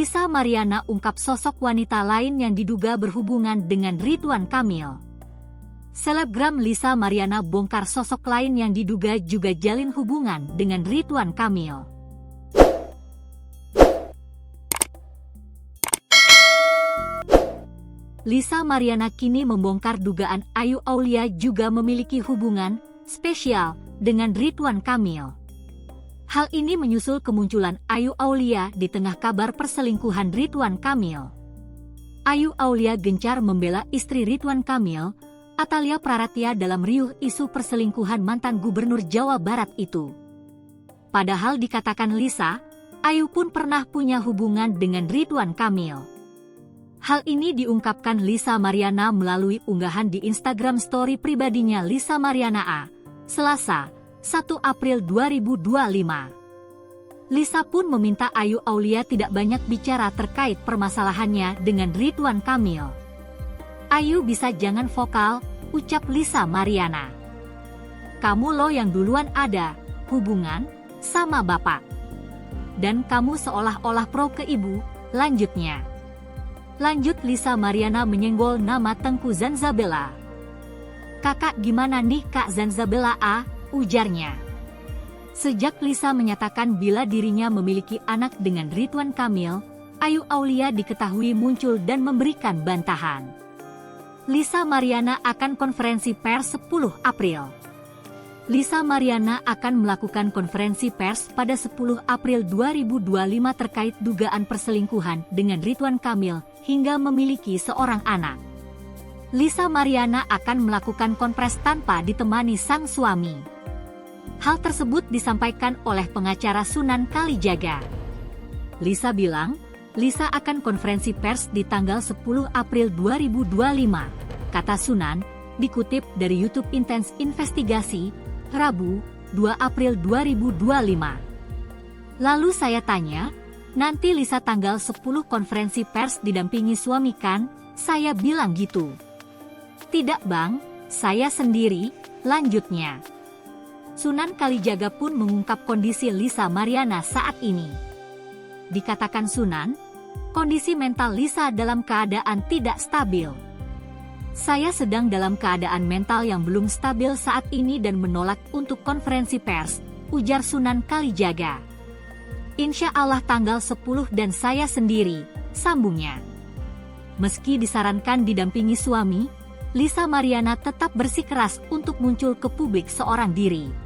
Lisa Mariana ungkap sosok wanita lain yang diduga berhubungan dengan Ridwan Kamil. Selebgram Lisa Mariana bongkar sosok lain yang diduga juga jalin hubungan dengan Ridwan Kamil. Lisa Mariana kini membongkar dugaan Ayu Aulia juga memiliki hubungan spesial dengan Ridwan Kamil. Hal ini menyusul kemunculan Ayu Aulia di tengah kabar perselingkuhan Ridwan Kamil. Ayu Aulia gencar membela istri Ridwan Kamil, Atalia Praratia dalam riuh isu perselingkuhan mantan gubernur Jawa Barat itu. Padahal dikatakan Lisa, Ayu pun pernah punya hubungan dengan Ridwan Kamil. Hal ini diungkapkan Lisa Mariana melalui unggahan di Instagram story pribadinya Lisa Mariana A, Selasa, 1 April 2025. Lisa pun meminta Ayu Aulia tidak banyak bicara terkait permasalahannya dengan Ridwan Kamil. Ayu bisa jangan vokal, ucap Lisa Mariana. Kamu lo yang duluan ada hubungan sama bapak. Dan kamu seolah-olah pro ke ibu, lanjutnya. Lanjut Lisa Mariana menyenggol nama Tengku Zanzabella. Kakak gimana nih Kak Zanzabella A? Ujarnya. Sejak Lisa menyatakan bila dirinya memiliki anak dengan Ridwan Kamil, Ayu Aulia diketahui muncul dan memberikan bantahan. Lisa Mariana akan konferensi pers 10 April. Lisa Mariana akan melakukan konferensi pers pada 10 April 2025 terkait dugaan perselingkuhan dengan Ridwan Kamil hingga memiliki seorang anak. Lisa Mariana akan melakukan konferensi tanpa ditemani sang suami. Hal tersebut disampaikan oleh pengacara Sunan Kalijaga. Lisa bilang, Lisa akan konferensi pers di tanggal 10 April 2025, kata Sunan, dikutip dari YouTube Intens Investigasi, Rabu, 2 April 2025. Lalu saya tanya, nanti Lisa tanggal 10 konferensi pers didampingi suami kan? Saya bilang gitu. Tidak bang, saya sendiri, lanjutnya. Sunan Kalijaga pun mengungkap kondisi Lisa Mariana saat ini. Dikatakan Sunan, kondisi mental Lisa dalam keadaan tidak stabil. Saya sedang dalam keadaan mental yang belum stabil saat ini dan menolak untuk konferensi pers, ujar Sunan Kalijaga. Insya Allah tanggal 10 dan saya sendiri, sambungnya. Meski disarankan didampingi suami, Lisa Mariana tetap bersikeras untuk muncul ke publik seorang diri.